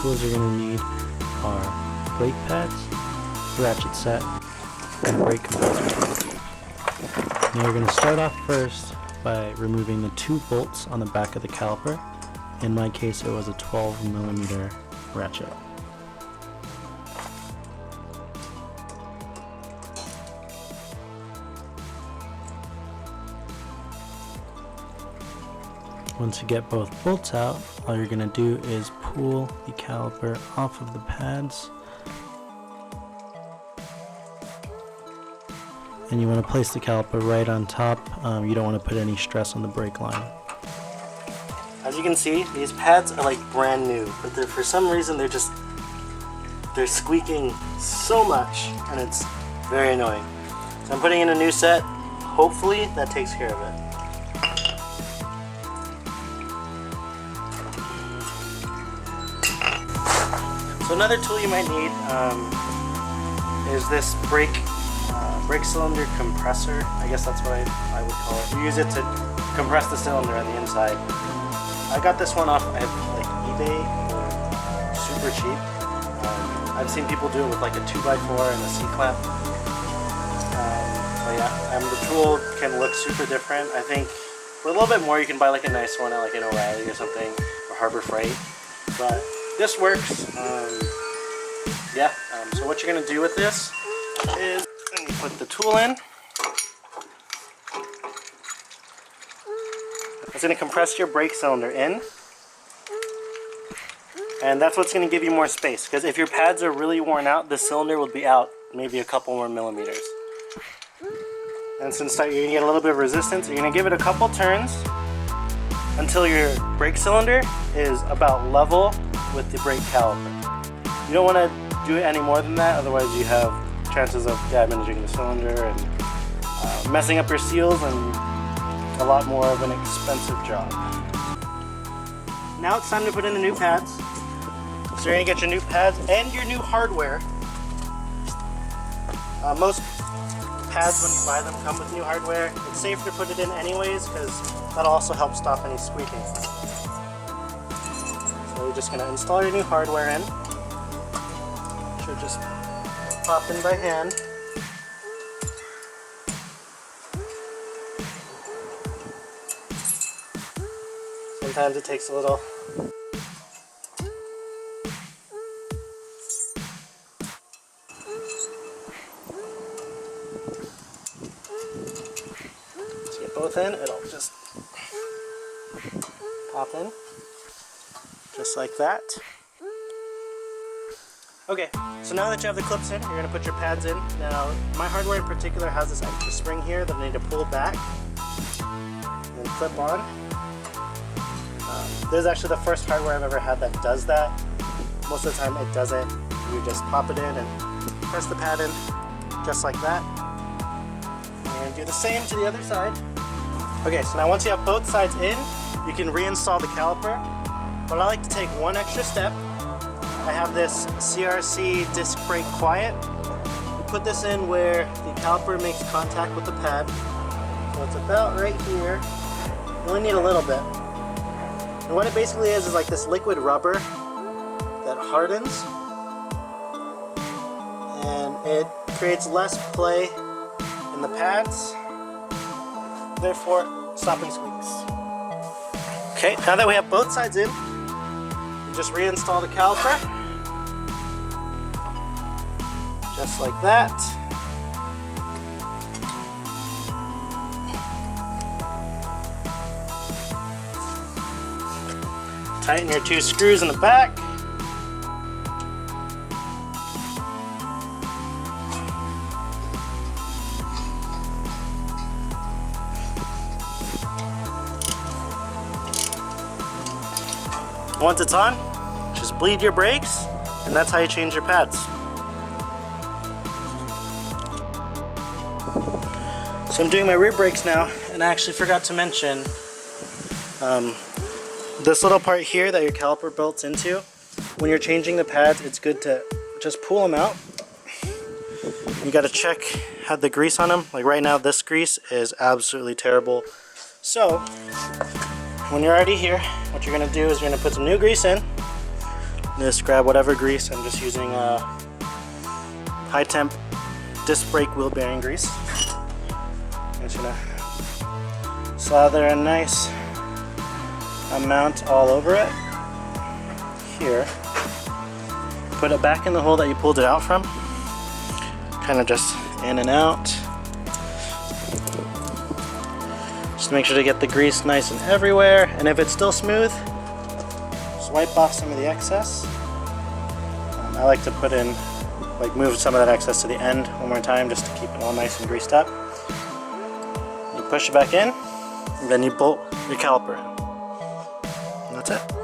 tools you're going to need are brake pads, ratchet set, and brake compressor. Now we're going to start off first by removing the 2 bolts on the back of the caliper. In my case it was a 12mm ratchet. Once you get both bolts out, all you're going to do is pull the caliper off of the pads. And you want to place the caliper right on top. You don't want to put any stress on the brake line. As you can see, these pads are like brand new, but for some reason they're squeaking so much and it's very annoying. So I'm putting in a new set. Hopefully that takes care of it. So another tool you might need is this brake cylinder compressor. I guess that's what I would call it. You use it to compress the cylinder on the inside. I got this one off like eBay for super cheap. I've seen people do it with like a 2x4 and a C-clamp. But yeah, the tool can look super different. I think for a little bit more you can buy like a nice one at like an O'Reilly or something, or Harbor Freight. But this works. So what you're going to do with this is you put the tool in. It's going to compress your brake cylinder in. And that's what's going to give you more space. Because if your pads are really worn out, the cylinder will be out maybe a couple more millimeters. And since you're going to get a little bit of resistance, you're going to give it a couple turns until your brake cylinder is about level with the brake caliper. You don't want to do it any more than that, otherwise you have chances of damaging the cylinder and messing up your seals, and a lot more of an expensive job. Now it's time to put in the new pads. So you're going to get your new pads and your new hardware. Most pads, when you buy them, come with new hardware. It's safe to put it in anyways, because that'll also help stop any squeaking. So you're just going to install your new hardware in. Should just pop in by hand. Sometimes it takes a little. To get both in, it'll just pop in, just like that. Okay, so now that you have the clips in, you're going to put your pads in. Now, my hardware in particular has this extra spring here that I need to pull back and then clip on. This is actually the first hardware I've ever had that does that. Most of the time it doesn't. You just pop it in and press the pad in just like that. And do the same to the other side. Okay, so now once you have both sides in, you can reinstall the caliper. But I like to take one extra step. I have this CRC Disc Brake Quiet. You put this in where the caliper makes contact with the pad. So it's about right here. You only need a little bit. And what it basically is like this liquid rubber that hardens. And it creates less play in the pads, therefore stopping squeaks. Okay, now that we have both sides in, you just reinstall the caliper. Just like that. Tighten your 2 screws in the back. Once it's on, just bleed your brakes, and that's how you change your pads. So I'm doing my rear brakes now, and I actually forgot to mention this little part here that your caliper bolts into. When you're changing the pads, it's good to just pull them out. You got to check how the grease on them. Like right now, this grease is absolutely terrible. So when you're already here, what you're going to do is you're going to put some new grease in. Just grab whatever grease. I'm just using high temp disc brake wheel bearing grease. I'm just gonna slather a nice amount all over it. Here. Put it back in the hole that you pulled it out from. Kind of just in and out. Just make sure to get the grease nice and everywhere. And if it's still smooth, just wipe off some of the excess. I like to put in, like move some of that excess to the end one more time just to keep it all nice and greased up. You push it back in, and then you bolt your caliper in. And that's it.